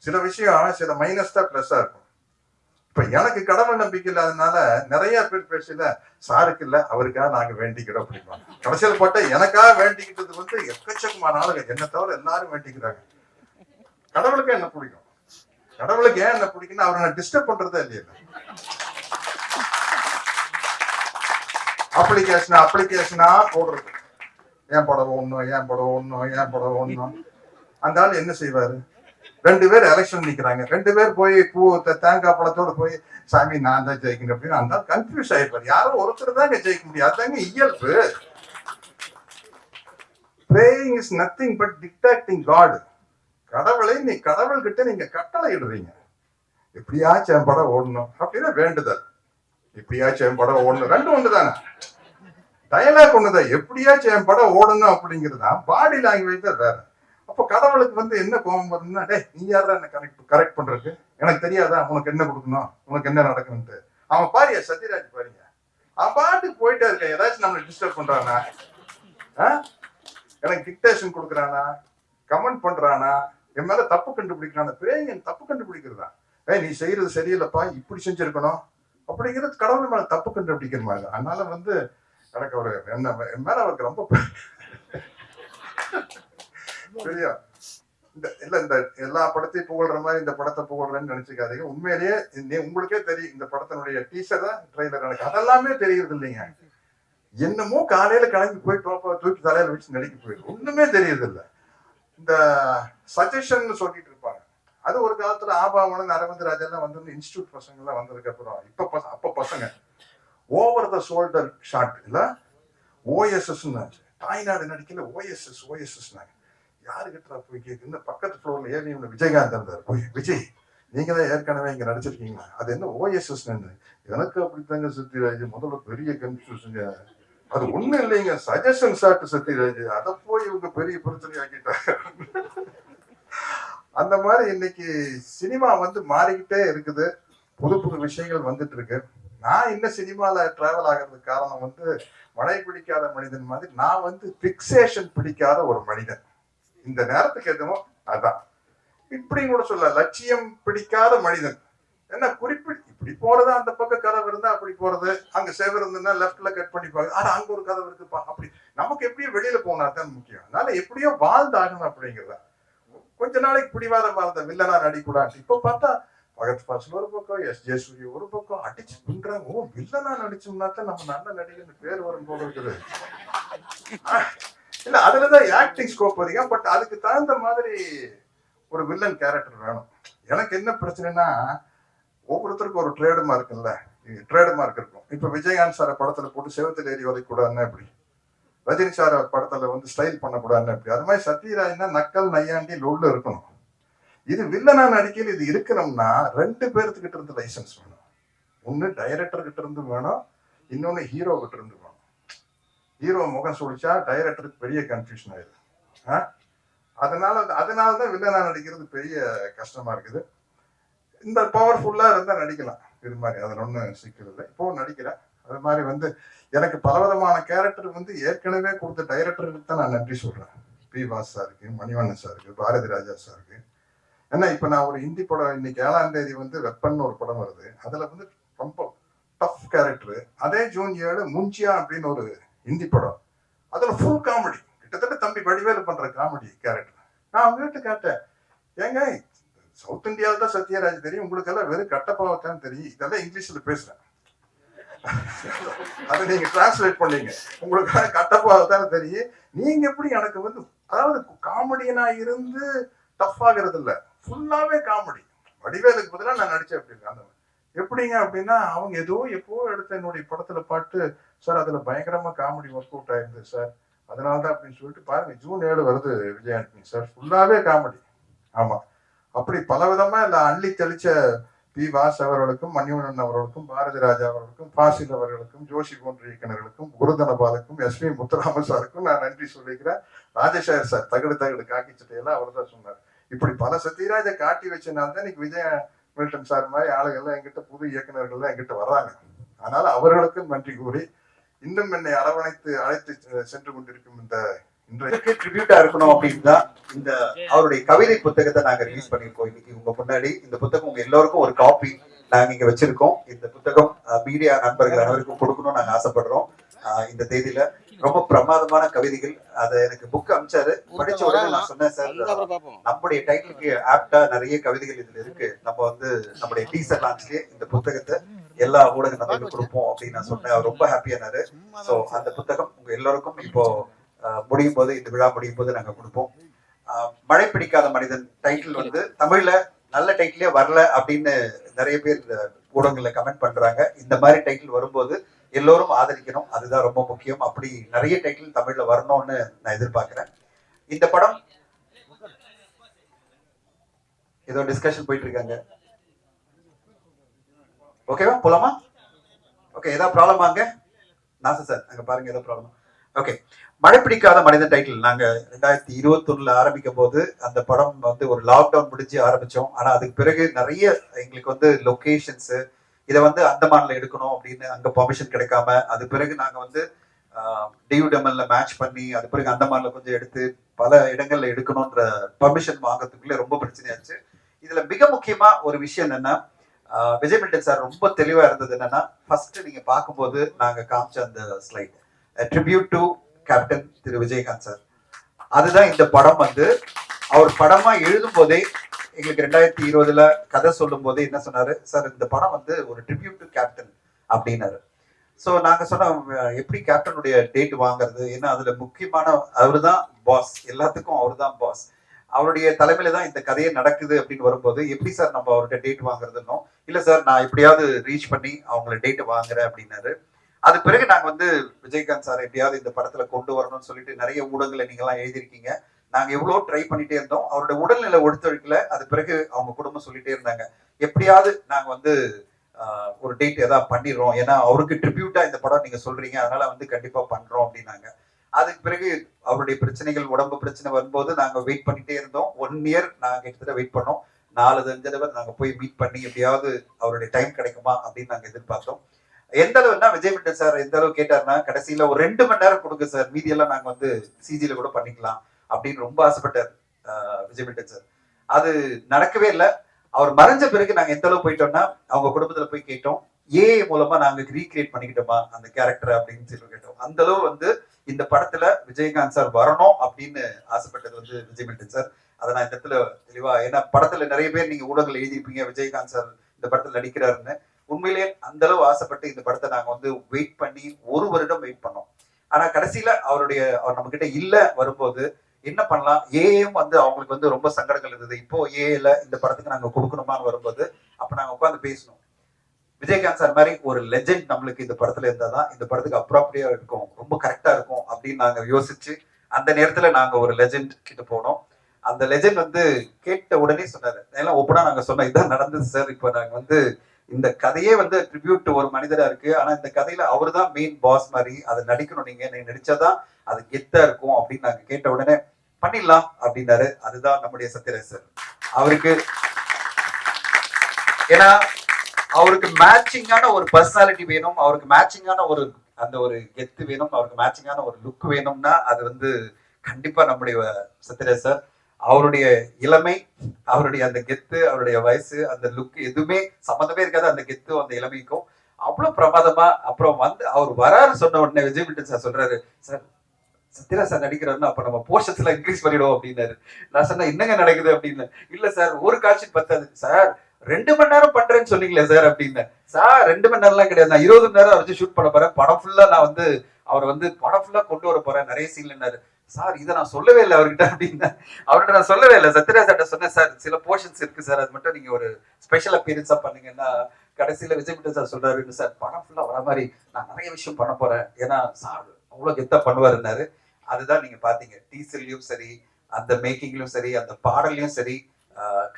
சில விஷயம் சில மைனஸ் தான் பிளஸ்ஸா இருக்கும். இப்ப எனக்கு கடவுள் நம்பிக்கை இல்லாதனால நிறைய பேர் பேசல சாருக்கு இல்ல அவருக்காக நாங்க வேண்டிக்கிறோம் அப்படிம்பாங்க. கடைசியில் போட்ட எனக்காக வேண்டிக்கிட்டது வந்து எக்கச்சக்கமான ஆளுங்க என்ன தவிர எல்லாரும் வேண்டிக்கிறாங்க. கடவுளுக்கு என்ன பிடிக்கும்? கடவுளுக்கு ஏன் என்ன பிடிக்கும்னா அவரை நான் டிஸ்டர்ப் பண்றதே இல்லையா. அப்ளிகேஷனா போடுறது, ஏன் புடவை ஒண்ணும், ஏன் புடவை ஒண்ணும், ஏன் புடவை ஒண்ணும். அந்த ஆள் என்ன செய்வாரு? 2 பேர் எலெக்ஷன் நிக்கிறாங்க, 2 பேர் போய் பூ தேங்காய் பழத்தோட போய் சாமி நான் தான் ஜெயிக்கணும் அப்படின்னு அந்த கன்ஃபியூஸ் ஆயிருப்பாரு. யாரும் ஒருத்தர் தாங்க ஜெயிக்க முடியும், அதுதாங்க இயல்பு. Praying is nothing but talking to God. கடவுளை நீ கடவுள்கிட்ட நீங்க கட்டளை இடுறீங்க, எப்படியாச்சும் என் படம் ஓடணும் அப்படின்னா வேண்டுதல். எப்படியாச்சும் என் படம் ஓடணும், ரெண்டும் ஒண்ணுதானே, டயலாக் ஒண்ணுதான். எப்படியாச்சும் என் படம் ஓடணும் அப்படிங்கிறது தான், பாடி லாங்குவேஜ் தான் வேற. அப்போ கடவுளுக்கு வந்து என்ன கோபம் வருதுன்னா, டே நீ யாரா என்ன கரெக்ட் பண்றதுக்கு, எனக்கு தெரியாதா உனக்கு என்ன கொடுக்கணும், உனக்கு என்ன நடக்கணும்ட்டு. அவன் பாரியா சத்யராஜ் பாருங்க, அவன் பாட்டுக்கு போயிட்டே இருக்க. ஏதாச்சும் நம்மளை டிஸ்டர்ப் பண்றானா, எனக்கு டிக்டேஷன் கொடுக்குறானா, கமெண்ட் பண்றானா, என் மேல தப்பு கண்டுபிடிக்கிறான. பிரேயன் தப்பு கண்டுபிடிக்கிறதா, நீ செய்யறது சரியில்லைப்பா இப்படி செஞ்சிருக்கணும் அப்படிங்கிறது கடவுள் மேல தப்பு கண்டுபிடிக்கிற மாதிரி. அதனால வந்து எனக்கு ஒரு என்ன என் மேல அவருக்கு ரொம்ப சரியா இந்த எல்லா படத்தையும் புகழ்ற மாதிரி இந்த படத்தை புகழ்றேன்னு நினைச்சுக்காதீங்க. உண்மையிலேயே உங்களுக்கே தெரியும் இந்த படத்தினுடைய டீசர் தான் ட்ரெய்லர் எனக்கு அதெல்லாமே தெரியுது இல்லைங்க. என்னமோ காலையில கிளம்பி போய் தூக்கி தலையில வச்சு நடிக்க போயிடும், ஒண்ணுமே தெரியுது இல்லை. இந்த சஜஷன் சொல்லிட்டு இருப்பாங்க, அது ஒரு காலத்துல ஆபாவனன் அரவிந்த் ராஜெல்லாம் வந்து இன்ஸ்டியூட் பசங்க எல்லாம் வந்ததுக்கு அப்புறம் அப்ப பசங்க ஓவர் த ஷோல்டர் ஷாட் இல்ல ஓஎஸ்எஸ் தாய்நாடு நடிக்கல ஓஎஸ்எஸ் யாருக்கிட்ட போய் கேட்குன்னு பக்கத்து ஃப்ளோர்ல ஏறி விஜயகாந்த் இருந்தார். போய் விஜய் நீங்க தான் ஏற்கனவே இங்க நடிச்சிருக்கீங்களா, அது என்ன ஓஎஸ்எஸ்? எனக்கு அப்படித்தாங்க சத்யராஜ், முதல்ல பெரிய கன்ஃபியூஷன். அது ஒண்ணு இல்லைங்க, சஜஷன் ஷாட் சத்யராஜ், அதை போய் இவங்க பெரிய பிரச்சனை ஆக்கிட்டாங்க. அந்த மாதிரி இன்னைக்கு சினிமா வந்து மாறிக்கிட்டே இருக்குது, புது புது விஷயங்கள் வந்துட்டு இருக்கு. நான் இன்னும் சினிமால டிராவல் ஆகிறதுக்கு காரணம் வந்து மழை பிடிக்காத மனிதன் மாதிரி நான் வந்து பிக்சேஷன் பிடிக்காத ஒரு மனிதன். இந்த நேரத்துக்கு எதுவும் அதான் இப்படி கூட சொல்ல, லட்சியம் பிடிக்காத மனிதன். என்ன குறிப்பிட்டு இப்படி போறது, அந்த பக்கம் கதவு இருந்தா அப்படி போறது, அங்க சேவர் இருந்துன்னா லெப்ட்ல கட் பண்ணிப்பாங்க, ஆனா அங்க ஒரு கதவு இருக்குப்பா அப்படி. நமக்கு எப்படியோ வெளியில போனா தான் முக்கியம். அதனால எப்படியோ வாழ்ந்தாகணும் அப்படிங்கிறத. கொஞ்ச நாளைக்கு பிடிவாதம் வாழ்ந்த வில்லனா நடிக்கூடாது. இப்ப பார்த்தா பகத் பாசல் ஒரு பக்கம், எஸ் ஜே சூரிய ஒரு பக்கம் அடிச்சு பண்றாங்க. ஓ வில்லனா நடிச்சோம்னா தான் நம்ம நல்ல நடிகர் பேர் வரும் போல இருக்குது. இல்ல அதுலதான் ஆக்டிங் ஸ்கோப் அதிகம். பட் அதுக்கு தகுந்த மாதிரி ஒரு வில்லன் கேரக்டர் வேணும். எனக்கு என்ன பிரச்சனைனா, ஒவ்வொருத்தருக்கும் ஒரு ட்ரேடு மார்க் இருக்கும். இப்ப விஜயகாந்த் சார படத்துல போட்டு செவத்துல ஏறி உதைக்கூடாதுன்னா எப்படி, ரஜினி சார படத்துல வந்து ஸ்டைல் பண்ணக்கூடாதுன்னு எப்படி, அது மாதிரி சத்யராஜ்னா நக்கல் நையாண்டி லொல்லு இருக்கணும். இது வில்லனா நடிக்கையில் இது இருக்கணும்னா 2 பேர்த்துக்கிட்ட இருந்து லைசன்ஸ் வேணும். ஒண்ணு டைரக்டர் கிட்ட இருந்து வேணும், இன்னொன்னு ஹீரோ கிட்ட இருந்து வேணும். ஹீரோ முகம் சொல்லிச்சா டைரக்டருக்கு பெரிய கன்ஃபியூஷன் ஆயிடுது. அதனாலதான் வில்லனா நடிக்கிறது பெரிய கஷ்டமா இருக்குது. இந்த பவர்ஃபுல்லா இருந்தா நடிக்கலாம் இது மாதிரி, அதுல ஒன்றும் சிக்கல் இல்லை. இப்போ நடிக்கிறேன். அது மாதிரி வந்து எனக்கு பலவிதமான கேரக்டர் வந்து ஏற்கனவே கொடுத்த டைரக்டருக்கு தான் நான் நன்றி சொல்றேன். பி வாஸ் சாருக்கு, மணிவண்ணன் சாருக்கு, பாரதி ராஜா சாருக்கு. ஏன்னா இப்ப நான் ஒரு ஹிந்தி படம் இன்னைக்கு 7ஆம் தேதி வந்து வெப்பன் ஒரு படம் வருது, அதுல வந்து ரொம்ப டஃப் கேரக்டர். அதே ஜூன் 7 முஞ்சியா அப்படின்னு ஒரு ஹிந்தி படம், அதுல ஃபுல் காமெடி, கிட்டத்தட்ட தம்பி வடிவேலு பண்ற காமெடி கேரக்டர். நான் அவங்க வீட்டு கேட்டேன், ஏங்க சவுத் இந்தியாவில் தான் சத்யராஜ் தெரியும், உங்களுக்கு எல்லாம் வெறும் கட்டப்பாவத்தான் தெரியும், இதெல்லாம் இங்கிலீஷ்ல பேசுறேன், அதை நீங்க டிரான்ஸ்லேட் பண்ணீங்க, உங்களுக்கு கட்டப்பாவத்தான் தெரியும், நீங்க எப்படி எனக்கு வந்து அதாவது காமெடியனா இருந்து டஃப் ஆகிறது இல்ல, ஃபுல்லாவே காமெடி. வடிவேலுக்கு பதிலாக நான் நடிச்சேன் அப்படின்னு. அந்த எப்படிங்க அப்படின்னா, அவங்க ஏதோ எப்போ எடுத்த என்னுடைய படத்துல பாட்டு சார், அதுல பயங்கரமா காமெடி ஒர்க் அவுட் ஆயிருது சார், அதனாலதான் அப்படின்னு சொல்லிட்டு பாருங்க ஜூன் 7 வருது விஜயாண்டனி சார், ஃபுல்லாவே காமெடி. ஆமா, அப்படி பலவிதமா இல்ல அள்ளி தெளிச்ச பி வாஸ் அவர்களுக்கும், மணிவண்ணன் அவர்களுக்கும், பாரதி ராஜா அவர்களுக்கும், பாசில் அவர்களுக்கும், ஜோஷி போன்ற இயக்குநர்களுக்கும், குருதனபாலுக்கும், எஸ்பி முத்துராம சாருக்கும் நான் நன்றி சொல்லிக்கிறேன். ராஜசேகர் சார் தகடு காக்கி சட்டையெல்லாம் அவர் தான் சொன்னார். இப்படி பல சத்யராஜை காட்டி வச்சனால்தான் இன்னைக்கு விஜய மில்டன் சார் மாதிரி ஆளுகள்லாம் எங்கிட்ட, புது இயக்குநர்கள்லாம் எங்கிட்ட வர்றாங்க. அதனால அவர்களுக்கும் நன்றி கூறி, இன்னும் என்னை அரவணைத்து அழைத்து சென்று கொண்டிருக்கும் இந்த இன்றைக்கு ட்ரிபியூட்டா இருக்கணும் அப்படின்னு தான் இந்த அவருடைய கவிதை புத்தகத்தை நாங்க ரிலீஸ் பண்ணிருக்கோம் இன்னைக்கு உங்க முன்னாடி. இந்த புத்தகம் உங்க எல்லாருக்கும் ஒரு காப்பி நாங்க இங்க வச்சிருக்கோம். இந்த புத்தகம் மீடியா நண்பர்கள் அனைவருக்கும் கொடுக்கணும்னு நாங்க ஆசைப்படுறோம். இந்த தேதியில ரொம்ப பிரமாதமான கவிதைகள். அதை எனக்கு புக் அனுப்பிச்சாரு. படிச்ச உடனே நான் சொன்னேன், சார் நம்முடைய டைட்டிலுக்கு ஆப்டா நிறைய கவிதைகள் இதுல இருக்கு, நம்ம வந்து நம்முடைய டீசர் லான்ச்லயே இந்த புத்தகத்தை எல்லா ஊடக நபர்களுக்கும் கொடுப்போம் அப்படின்னு நான் சொன்னேன். அவர் ரொம்ப ஹாப்பியானாரு. சோ அந்த புத்தகம் உங்க எல்லாருக்கும் இப்போ முடியும் போது, இந்த விழா முடியும் போது நாங்க கொடுப்போம். மழை பிடிக்காத மனிதன் டைட்டில் வந்து தமிழ்ல நல்ல டைட்டிலே வரல அப்படின்னு நிறைய பேர் ஊடகங்கள்ல கமெண்ட் பண்றாங்க. இந்த மாதிரி டைட்டில் வரும்போது எல்லோரும் ஆதரிக்கணும், அதுதான் ரொம்ப முக்கியம். அப்படி நிறைய டைட்டில் தமிழ்ல வரணும்னு நான் எதிர்பார்க்கிறேன். இந்த படம் ஏதோ டிஸ்கஷன் போயிட்டு இருக்காங்க. ஓகேவா, போலாமா? ஓகே, ஏதாவது ப்ராப்ளமாங்க? நாசர் சார் அங்க பாருங்க, ஏதோ ப்ராப்ளம். ஓகே, மழை பிடிக்காத மனிதன் டைட்டில் நாங்க 2021 ஆரம்பிக்கும் போது அந்த படம் வந்து ஒரு லாக்டவுன் முடிஞ்சு ஆரம்பிச்சோம். ஆனா அதுக்கு பிறகு நிறைய எங்களுக்கு வந்து லொகேஷன்ஸ் இதை வந்து அந்தமான்ல எடுக்கணும் அப்படின்னு அங்க பர்மிஷன் கிடைக்காம, அது பிறகு நாங்க வந்து டியூடெமல்ல மேட்ச் பண்ணி அது பிறகு அந்தமான்ல கொஞ்சம் எடுத்து பல இடங்கள்ல எடுக்கணும்ன்ற பர்மிஷன் வாங்கறதுக்குள்ளே ரொம்ப பிரச்சனையாச்சு. இதுல மிக முக்கியமா ஒரு விஷயம் என்னன்னா, விஜய் மில்டன் சார் ரொம்ப தெளிவா இருந்தது என்னன்னா, ஃபர்ஸ்ட் நீங்க பார்க்கும்போது நாங்க காமிச்ச அந்த slide tribute to captain Thiru Vijayakanth sir. அதுதான் இந்த படம் வந்து அவர் படமா எழுதும் போதே எங்களுக்கு 2020 கதை சொல்லும் போதே என்ன சொன்னாரு, சார் இந்த படம் வந்து ஒரு ட்ரிபியூட் டு கேப்டன் அப்படின்னாரு. ஸோ நாங்க சொன்னோம், எப்படி கேப்டனுடைய டேட் வாங்குறது, ஏன்னா அதுல முக்கியமான அவரு தான் பாஸ், எல்லாத்துக்கும் அவரு தான் பாஸ், அவருடைய தலைமையில தான் இந்த கதையே நடக்குது அப்படின்னு வரும்போது எப்படி சார் நம்ம அவர்கிட்ட டேட் வாங்குறதுன்னோ, இல்ல சார் நான் எப்படியாவது ரீச் பண்ணி அவங்கள டேட் வாங்குறேன் அப்படின்னாரு. அது பிறகு நாங்க வந்து விஜயகாந்த் சார் எப்படியாவது இந்த படத்துல கொண்டு வரணும்னு சொல்லிட்டு நிறைய ஊடகங்களை நீங்க எல்லாம் எழுதிருக்கீங்க. நாங்க எவ்வளவு ட்ரை பண்ணிட்டே இருந்தோம், அவருடைய உடல்நிலை ஒத்துழைக்கல. அது பிறகு அவங்க குடும்பம் சொல்லிட்டே இருந்தாங்க, எப்படியாவது நாங்க வந்து ஒரு டேட் ஏதாவது பண்ணிடுறோம், ஏன்னா அவருக்கு ட்ரிபியூட்டா இந்த படம் நீங்க சொல்றீங்க, அதனால வந்து கண்டிப்பா பண்றோம் அப்படின்னாங்க. அதுக்கு பிறகு அவருடைய பிரச்சனைகள், உடம்பு பிரச்சனை வரும்போது நாங்க வெயிட் பண்ணிட்டே இருந்தோம். 1 இயர் நாங்க கிட்டத்தட்ட வெயிட் பண்ணோம். 4-5 தடவை நாங்க போய் மீட் பண்ணி எப்படியாவது அவருடைய டைம் கிடைக்குமா அப்படின்னு நாங்க எதிர்பார்த்தோம். எந்த அளவுன்னா விஜய் மில்டன் சார் எந்த அளவு கேட்டாருன்னா, கடைசியில ஒரு 2 மணி நேரம் கொடுங்க சார், மீதி எல்லாம் நாங்க வந்து சிஜில கூட பண்ணிக்கலாம் அப்படின்னு ரொம்ப ஆசைப்பட்டார் விஜய் மில்டன் சார். அது நடக்கவே இல்லை. அவர் மறைஞ்ச பிறகு நாங்க எந்த அளவு போயிட்டோம்னா, அவங்க குடும்பத்துல போய் கேட்டோம், ஏஐ மூலமா நாங்க ரீக்ரியேட் பண்ணிக்கிட்டோமா அந்த கேரக்டர் அப்படின்னு சொல்லி கேட்டோம். அந்த அளவு வந்து இந்த படத்துல விஜயகாந்த் சார் வரணும் அப்படின்னு ஆசைப்பட்டது வந்து விஜய் மில்டன் சார். அதை நான் இந்த இடத்துல தெளிவா, ஏன்னா படத்துல நிறைய பேர் நீங்க ஊடகங்கள் எழுதியிருப்பீங்க விஜயகாந்த் சார் இந்த படத்துல நடிக்கிறாருன்னு. உண்மையிலேயே அந்த அளவு ஆசைப்பட்டு இந்த படத்தை நாங்க வந்து வெயிட் பண்ணி 1 வருடம் வெயிட் பண்ணோம். ஆனா கடைசியில அவர் நம்ம கிட்ட இல்ல வரும்போது என்ன பண்ணலாம், ஏஏயும் வந்து அவங்களுக்கு வந்து ரொம்ப சங்கடங்கள் இருந்தது. இப்போ ஏஏல இந்த படத்துக்கு நாங்க கொடுக்கணுமான்னு வரும்போது அப்ப நாங்க உட்காந்து பேசணும், விஜயகாந்த் சார் மாதிரி ஒரு லெஜெண்ட் நம்மளுக்கு இந்த படத்துல இருந்தாதான் இந்த படத்துக்கு அப்ராப்ரியா இருக்கும், ரொம்ப கரெக்டா இருக்கும் அப்படின்னு நாங்க யோசிச்சு அந்த நேரத்துல நாங்க ஒரு லெஜெண்ட் கிட்ட போனோம். அந்த லெஜெண்ட் வந்து கேட்ட உடனே சொன்னாரு, எல்லாம் ஒப்பனா நாங்க சொன்னோம், இதான் நடந்தது சார், இப்போ நாங்க வந்து இந்த கதையே வந்து ட்ரிபியூட் ஒரு மனிதரா இருக்கு, ஆனா இந்த கதையில அவரு தான் மெயின் பாஸ் மாதிரி, அதை நடிக்கணும், நீங்க நடிச்சாதான் அது கெத்தா இருக்கும் அப்படின்னு நாங்க கேட்ட உடனே பண்ணிடலாம் அப்படின்னாரு. அதுதான் நம்முடைய சத்யராஜ் சார். அவருக்கு ஏன்னா அவருக்கு மேட்சிங்கான ஒரு பர்சனாலிட்டி வேணும், அவருக்கு மேட்சிங்கான ஒரு அந்த ஒரு கெத்து வேணும், அவருக்கு மேட்சிங்கான ஒரு லுக் வேணும்னா அது வந்து கண்டிப்பா நம்முடைய சத்யராஜ் சார். அவருடைய இளமை, அவருடைய அந்த கெத்து, அவருடைய வயசு, அந்த லுக் எதுவுமே சம்மந்தமே இருக்காது அந்த கெத்து அந்த இளமைக்கும். அவ்வளவு பிரமாதமா அப்புறம் வந்து அவர் வராரு சொன்ன உடனே விஜய் மில்டன் சார் சொல்றாரு, சார் சத்யராஜ் சார் நடிக்கிறாருன்னா அப்ப நம்ம போர்ஷன்ஸ் எல்லாம் இன்க்ரீஸ் பண்ணிடுவோம் அப்படின்னாரு. நான் சொன்னேன், என்னங்க நடக்குது அப்படின்னு. இல்ல சார் ஒரு காட்சி பத்தாது சார், 2 மணி நேரம் பண்றேன்னு சொன்னீங்களே சார் அப்படின்னு. சார் 2 மணி நேரம் எல்லாம் கிடையாது, நான் 20 மணி நேரம் வச்சு ஷூட் பண்ண போறேன், படம் ஃபுல்லா நான் வந்து அவர் வந்து படம் ஃபுல்லா கொண்டு வர போறேன், நிறைய சீன்லன்னாரு. சார் இதை நான் சொல்லவே இல்லை அவர்கிட்ட அப்படின்னு. அவர்கிட்ட நான் சொல்லவே இல்லை, சத்யராஜ் சார்ட்ட சொன்னேன், சார் சில போர்ஷன்ஸ் இருக்கு சார், அது மட்டும் நீங்க ஒரு ஸ்பெஷல் அப்பியரன்ஸா பண்ணீங்கன்னா. கடைசியில விஜய் மில்டன் சார் சொல்றாரு, சார் படம் ஃபுல்லா வர மாதிரி நான் நிறைய விஷயம் பண்ண போறேன், ஏன்னா சார் அவ்வளவு கெத்தா பண்ணுவாருன்னாரு. அதுதான் நீங்க பாத்தீங்க, டீசர்லயும் சரி, அந்த மேக்கிங்லயும் சரி, அந்த பாடல்லையும் சரி.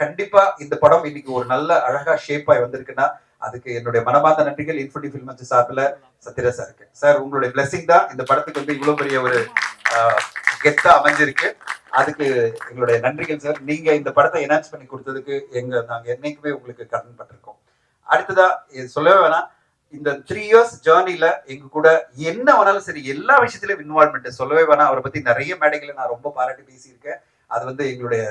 கண்டிப்பா இந்த படம் இன்னைக்கு ஒரு நல்ல அழகா ஷேப் ஆகி வந்திருக்குன்னா அதுக்கு என்னுடைய மனமார்ந்த நன்றிகள் இன்ஃபினிட்டி ஃபில்ம்ஸ் சார்பில் சத்யராஜ் சாருக்கு. சார் உங்களுடைய பிளெஸிங் தான் இந்த படத்துக்கு வந்து இவ்வளவு பெரிய ஒரு கெத்தா அமைஞ்சிருக்கு, அதுக்கு எங்களுடைய நன்றிகள் சார். நீங்க இந்த படத்தை என்ஹான்ஸ் பண்ணி கொடுத்ததுக்கு நாங்க என்னைக்குமே உங்களுக்கு கடன் பட்டிருக்கோம். அடுத்ததா இது சொல்லவே வேணாம், இந்த 3 இயர்ஸ் ஜேர்னில எங்க கூட என்ன வேணாலும் சரி எல்லா விஷயத்திலும் இன்வால்மெண்ட் சொல்லவே வேணாம். அவரை பத்தி நிறைய மேடைகளை நான் ரொம்ப பாராட்டி பேசியிருக்கேன். அது வந்து எங்களுடைய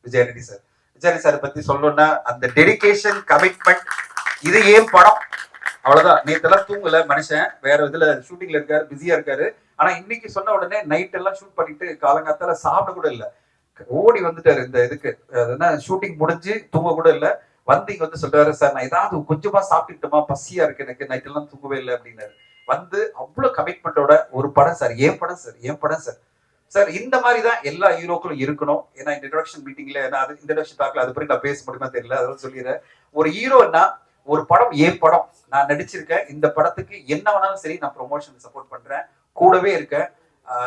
விஜயாநிதி சார். விஜயாநிதி சார் பத்தி சொல்லணும்னா அந்த டெடிகேஷன், கமிட்மெண்ட், இது ஏன் படம் அவ்வளவுதான். நேத்தெல்லாம் தூங்கல மனுஷன், வேற இதுல ஷூட்டிங்ல இருக்காரு, பிஸியா இருக்காரு. ஆனா இன்னைக்கு சொன்ன உடனே நைட் எல்லாம் ஷூட் பண்ணிட்டு காலங்காத்தால சாப்பிட கூட இல்ல, ஓடி வந்துட்டாரு இந்த இதுக்கு. அதுனா ஷூட்டிங் முடிஞ்சு தூங்க கூட இல்ல, வந்து இங்க வந்து சொல்றாரு, சார் நான் ஏதாவது கொஞ்சமா சாப்பிட்டுட்டுமா, பசியா இருக்கு எனக்கு, நைட் எல்லாம் தூங்கவே இல்லை அப்படின்னாரு. வந்து அவ்வளவு கமிட்மெண்டோட ஒரு படம் சார், ஏன் படம் சார், ஏன் படம் சார். சார் இந்த மாதிரி தான் எல்லா ஹீரோக்களும் இருக்கணும். ஏன்னா இன்ட்ரோடக்ஷன் மீட்டிங்ல அது இன்ட்ரோடக்ஷன் டாக்ல அது பத்தி நான் பேச முடியுமா தெரியல, அதெல்லாம் சொல்லிடுறேன். ஒரு ஹீரோன்னா ஒரு படம் ஏன் படம், நான் நடிச்சிருக்கேன், இந்த படத்துக்கு என்ன வேணாலும் சரி நான் ப்ரொமோஷன் சப்போர்ட் பண்றேன், கூடவே இருக்கேன்.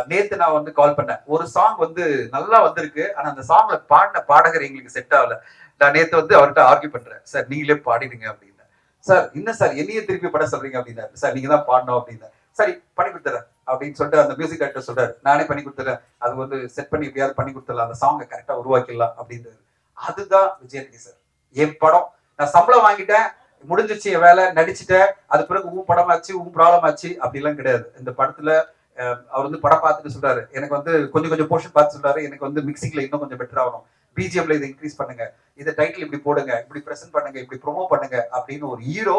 நேத்து நான் வந்து கால் பண்ணேன், ஒரு சாங் வந்து நல்லா வந்திருக்கு, ஆனா அந்த சாங்ல பாடின பாடகர் எங்களுக்கு செட் ஆகல. நான் நேத்து வந்து அவர்கிட்ட ஆர்கியூ பண்றேன், சார் நீங்களே பாடிடுங்க அப்படின்னு. சார் என்ன சார் என்னைய திருப்பி பட சொல்றீங்க அப்படின்னாரு. சார் நீங்க தான் பாடணும் அப்படின்னு. சரி பண்ணி கொடுத்துறேன் அப்படின்னு சொல்லிட்டு அந்த மியூசிக் டைரக்டர் சொல்றாரு, நானே பண்ணி கொடுத்துறேன், அது வந்து செட் பண்ணி எப்படியாவது பண்ணி கொடுத்துடலாம், அந்த சாங்கை கரெக்டா உருவாக்கிடலாம் அப்படின்றாரு. அதுதான் விஜயநிதி சார். என் படம், நான் சம்பளம் வாங்கிட்டேன், முடிஞ்சிச்சு என் வேலை, நடிச்சுட்டேன், அது பிறகு உன் படம் ஆச்சு, உன் ப்ராப்ளம் ஆச்சு அப்படிலாம் கிடையாது. இந்த படத்துல அவர் வந்து படம் பார்த்துட்டு சொல்றாரு, எனக்கு வந்து கொஞ்சம் கொஞ்சம் போர்ஷன் பார்த்து சொல்றாரு, எனக்கு வந்து மிக்சிங்ல இன்னும் கொஞ்சம் பெட்டர் ஆகணும், பிஜிஎம்ல இதை இன்க்ரீஸ் பண்ணுங்க, இதை டைட்டில் இப்படி போடுங்க, இப்படி பிரசன்ட் பண்ணுங்க, இப்படி ப்ரொமோ பண்ணுங்க அப்படின்னு. ஒரு ஹீரோ,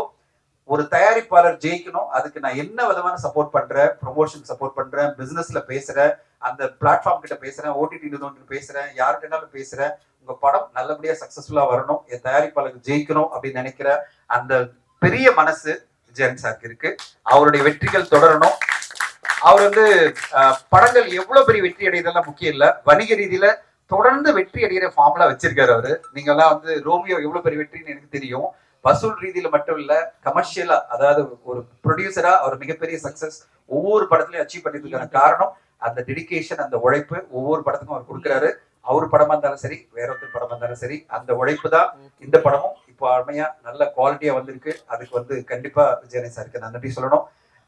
ஒரு தயாரிப்பாளர் ஜெயிக்கணும், அதுக்கு நான் என்ன விதமான சப்போர்ட் பண்றேன், ப்ரொமோஷன் சப்போர்ட் பண்றேன், பிசினஸ்ல பேசுறேன், அந்த பிளாட்ஃபார்ம் கிட்ட பேசுறேன், ஓடிடி பேசுறேன், யார்கிட்டனாலும் பேசுறேன், உங்க படம் நல்லபடியா சக்சஸ்ஃபுல்லா வரணும், என் தயாரிப்பாளர் ஜெயிக்கணும் அப்படின்னு நினைக்கிற அந்த பெரிய மனசு விஜயன் சாருக்கு இருக்கு. அவருடைய வெற்றிகள் தொடரணும். அவர் வந்து படங்கள் எவ்வளவு பெரிய வெற்றி அடையதெல்லாம் முக்கியம் இல்ல, வணிக ரீதியில தொடர்ந்து வெற்றி அடைகிற ஃபார்முலா வச்சிருக்காரு அவரு. நீங்க எல்லாம் வந்து ரோமியோ எவ்வளவு பெரிய வெற்றின்னு எனக்கு தெரியும். வசூல் ரீதியில மட்டும் இல்ல, கமர்ஷியலா, அதாவது ஒரு ப்ரொடியூசரா அவர் மிகப்பெரிய சக்சஸ் ஒவ்வொரு படத்துலயும் அச்சீவ் பண்ணிட்டு இருக்கான காரணம் அந்த டெடிகேஷன், அந்த உழைப்பு ஒவ்வொரு படத்துக்கும் அவர் கொடுக்குறாரு. அவர் படமா இருந்தாலும் சரி, வேற ஒருத்தர் படமா இருந்தாலும் சரி, அந்த உழைப்பு தான் இந்த படமும் இப்போ அருமையா நல்ல குவாலிட்டியா வந்திருக்கு. அதுக்கு வந்து கண்டிப்பா விஜயநிதி சாருக்கு நான் நன்றி சொல்லணும்.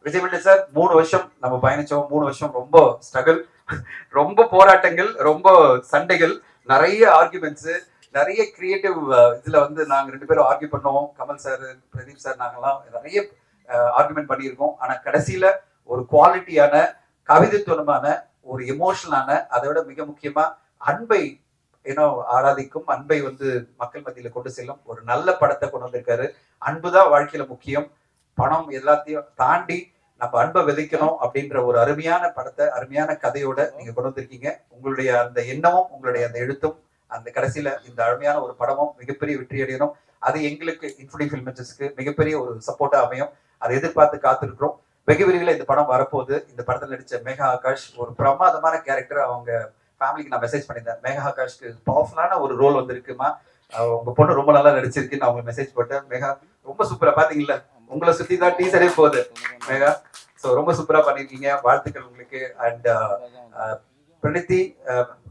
விஜய் சார் 3 வருஷம் நம்ம பயணிச்சோம். 3 வருஷம் ரொம்ப ஸ்ட்ரகிள், ரொம்ப போராட்டங்கள், ரொம்ப சண்டைகள், நிறைய ஆர்குமெண்ட்ஸ், நிறைய கிரியேட்டிவ் இதுல வந்து நாங்க 2 பேரும் ஆர்கியூ பண்ணோம். கமல் சார், பிரதீப் சார், நாங்கெல்லாம் நிறைய ஆர்குமெண்ட் பண்ணியிருக்கோம். ஆனா கடைசியில ஒரு குவாலிட்டியான, கவிதைத்துவமான, ஒரு எமோஷனலான, அதை விட மிக முக்கியமா அன்பை ஆராதிக்கும், அன்பை வந்து மக்கள் மத்தியில கொண்டு செல்லும் ஒரு நல்ல படத்தை கொண்டு வந்திருக்காரு. அன்புதான் வாழ்க்கையில முக்கியம், பணம் எல்லாத்தையும் தாண்டி நம்ம அன்பை விதைக்கணும் அப்படின்ற ஒரு அருமையான படத்தை, அருமையான கதையோட நீங்க கொண்டு வந்திருக்கீங்க. உங்களுடைய அந்த எண்ணமும், உங்களுடைய அந்த எழுத்தும், அந்த கடைசியில இந்த அருமையான ஒரு படமும் மிகப்பெரிய வெற்றி அடையணும். அது எங்களுக்கு இன்ஃபினிட்டி ஃபில்மேக்கர்ஸ்க்கு மிகப்பெரிய ஒரு சப்போர்ட்டா அமையும். அதை எதிர்பார்த்து காத்திருக்கிறோம். வெகு விரைவில் இந்த படம் வரப்போகுது. இந்த படத்தில் நடிச்ச மேகா ஆகாஷ் ஒரு பிரமாதமான கேரக்டர். அவங்க ஃபேமிலிக்கு நான் மெசேஜ் பண்ணியிருந்தேன், மேகா ஆகாஷ்க்கு பவர்ஃபுல்லான ஒரு ரோல் வந்திருக்குமா, உங்க பொண்ணு ரொம்ப நல்லா நடிச்சிருக்கு, நான் உங்களுக்கு மெசேஜ் போட்டேன். மேகா ரொம்ப சூப்பரா, பாத்தீங்களா, உங்களை சுத்தி தான் டீசரே போகுது மேகா. ஸோ ரொம்ப சூப்பரா பண்ணிருக்கீங்க, வாழ்த்துக்கள் உங்களுக்கு. அண்ட் பிரணீதி,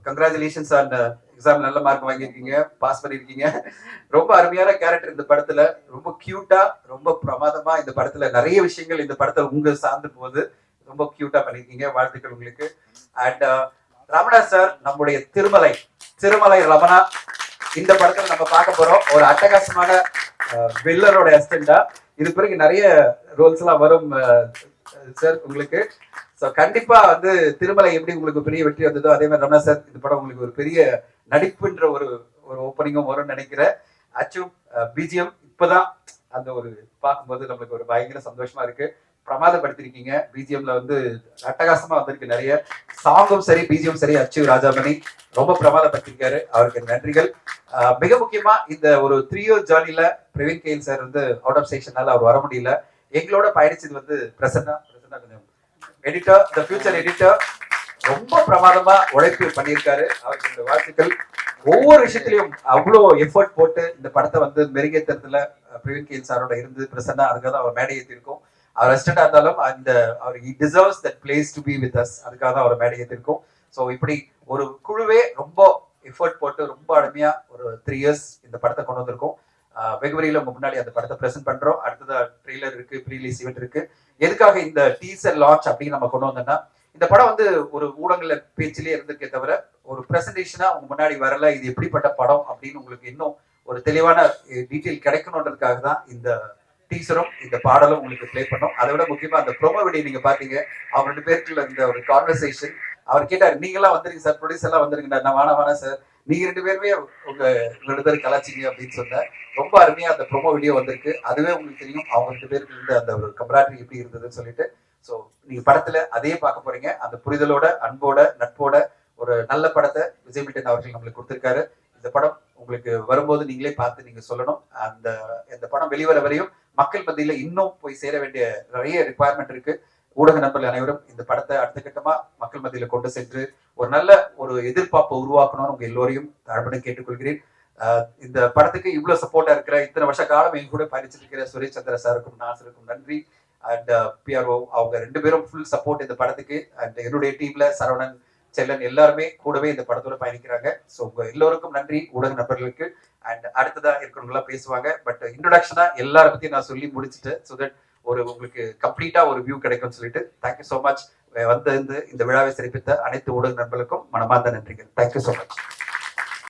கங்க்ராச்சுலேஷன்ஸ் ஆன் எக்ஸாம், நல்ல மார்க் வாங்கியிருக்கீங்க, பாஸ் பண்ணிருக்கீங்க. ரொம்ப அருமையான கேரக்டர் இந்த படத்துல, ரொம்ப கியூட்டா, ரொம்ப பிரமாதமா இந்த படத்துல நிறைய விஷயங்கள் இந்த படத்துல உங்க சார்ந்து போகுது, ரொம்ப கியூட்டா பண்ணிருக்கீங்க, வாழ்த்துக்கள் உங்களுக்கு. அண்ட் ரமணா சார், நம்முடைய திருமலை ரமணா, இந்த படத்துல நம்ம பார்க்க போறோம் ஒரு அட்டகாசமான வில்லரோட அசிஸ்டண்டா. இது பிறகு நிறைய ரோல்ஸ் எல்லாம் வரும் சார் உங்களுக்கு. ஸோ கண்டிப்பா வந்து திருமலை எப்படி உங்களுக்கு பெரிய வெற்றி வந்ததோ அதே மாதிரி ரமணா சார் இந்த படம் உங்களுக்கு ஒரு பெரிய நடிப்புன்ற ஒரு ஓப்பனிங்கும் வரும்னு நினைக்கிறேன். ஆக்சுவல் பிஜிஎம் இப்பதான் அந்த ஒரு பார்க்கும்போது நம்மளுக்கு ஒரு பயங்கர சந்தோஷமா இருக்கு. பிரமாதப்படுத்திருக்கீங்க, பிஜிஎம்ல வந்து அட்டகாசமா வந்திருக்கு, நிறைய சாங்கும் சரி, பிஜிஎம் சரி, அச்சு ராஜாமணி ரொம்ப பிரமாதப்படுத்திருக்காரு, அவருக்கு நன்றிகள். மிக முக்கியமா இந்த ஒரு 3 year ஜேர்னில பிரவீன் கேஎல் சார் வந்து அவுட் ஆஃப் ஸ்டேஷனால அவர் வர முடியல. எங்களோட பயணிச்சது வந்து பிரசன்னா கொஞ்சம் எடிட்டர், த ஃபியூச்சர் எடிட்டர், ரொம்ப பிரமாதமா உழைப்பு பண்ணியிருக்காரு, அவருக்கு இந்த வாழ்த்துக்கள். ஒவ்வொரு விஷயத்திலையும் அவ்வளோ எஃபர்ட் போட்டு இந்த படத்தை வந்து மெருகேற்றத்துல பிரவீன் கேஎல் சாரோட இருந்து பிரசன்னா, அதுக்காக தான் அவர் மேடை ஏற்றிருக்கோம். அவர் ரெஸ்டண்டா இருந்தாலும் அந்த அவர் he deserves that place to be with us, அதுக்காக தான் அவர் மேடை ஏற்றிருக்கோம். ஸோ இப்படி ஒரு குழுவே ரொம்ப எஃபர்ட் போட்டு ரொம்ப அருமையா ஒரு 3 years இந்த படத்தை கொண்டு வந்திருக்கோம். வெகுவரியில உங்க முன்னாடி அந்த படத்தை பிரசென்ட் பண்றோம். அடுத்ததா ட்ரெய்லர் இருக்கு, ப்ரீலீஸ் ஈவென்ட் இருக்கு. எதுக்காக இந்த டீசர் லான்ச் அப்படின்னு நம்ம கொண்டு வந்தோம்னா, இந்த படம் வந்து ஒரு ஊடகங்கள்ல பேச்சிலே இருந்திருக்கே தவிர ஒரு பிரசன்டேஷனா உங்க முன்னாடி வரல, இது எப்படிப்பட்ட படம் அப்படின்னு உங்களுக்கு இன்னும் ஒரு தெளிவான டீட்டெயில் கிடைக்கணுன்றதுக்காக தான் இந்த டீசரும் இந்த பாடலும் உங்களுக்கு ப்ளே பண்ணோம். அதை விட முக்கியமா அந்த ப்ரோமோ வீடியோ நீங்க பாத்தீங்க, அவங்க 2 பேருக்குள்ள இந்த ஒரு கான்வர்சேஷன். அவர் கேட்டாரு, நீங்களாம் வந்துருங்க சார், ப்ரொடியூசர் எல்லாம் வந்துருங்க. நான் வேணாம் சார், நீங்க 2 பேருமே உங்க 2 பேரும் கலாச்சிங்க அப்படின்னு சொன்னேன். ரொம்ப அருமையா அந்த ப்ரோமோ வீடியோ வந்திருக்கு. அதுவே உங்களுக்கு தெரியும் அவங்க 2 பேருக்கு இருந்த அந்த ஒரு கம்பராட்ரி எப்படி இருந்ததுன்னு சொல்லிட்டு. ஸோ நீங்க படத்துல அதே பார்க்க போறீங்க. அந்த புரிதலோட, அன்போட, நட்போட ஒரு நல்ல படத்தை விஜய் மிட்டன் அவர்கள் நம்மளுக்கு கொடுத்திருக்காரு. இந்த படம் உங்களுக்கு வரும்போது நீங்களே பார்த்து நீங்க சொல்லணும். இந்த படம் வெளிவர வரையும் மக்கள் மத்தியில இன்னும் போய் சேர வேண்டிய நிறைய ரிக்குவயர்மெண்ட் இருக்கு. ஊடக நண்பர்கள் அனைவரும் இந்த படத்தை அடுத்த கட்டமா மக்கள் மத்தியில கொண்டு சென்று ஒரு நல்ல ஒரு எதிர்பார்ப்பை உருவாக்கணும்னு உங்க எல்லோரையும் தாழ்மையுடன் கேட்டுக்கொள்கிறேன். இந்த படத்துக்கு இவ்வளவு சப்போர்ட்டா இருக்கிற, இத்தனை வருஷ காலம் எங்க கூட பயணிச்சிட்டு இருக்கிற சுரேஷ் சந்திர சாருக்கும் நாசருக்கும் நன்றி. அண்ட் பிஆர்ஓ அவங்க 2 பேரும் ஃபுல் சப்போர்ட் இந்த படத்துக்கு. அண்ட் என்னுடைய டீம்ல சரவணன், செல்லன் எல்லாருமே கூடவே இந்த படத்தோட பயணிக்கிறாங்க. ஸோ உங்க எல்லோருக்கும் நன்றி, ஊடக நண்பர்களுக்கு. அண்ட் அடுத்ததா இருக்கிறவங்க எல்லாம் பேசுவாங்க. பட் இன்ட்ரோடக்ஷனா எல்லார பத்தியும் நான் சொல்லி முடிச்சுட்டேன். ஸோ தட் உங்களுக்கு கம்ப்ளீட்டா ஒரு வியூ கிடைக்கும்னு சொல்லிட்டு தேங்க்யூ ஸோ மச். இந்த விழாவை சிறப்பித்த அனைத்து ஊடக நண்பர்களுக்கும் மனமார்ந்த நன்றிகள். Thank you so much.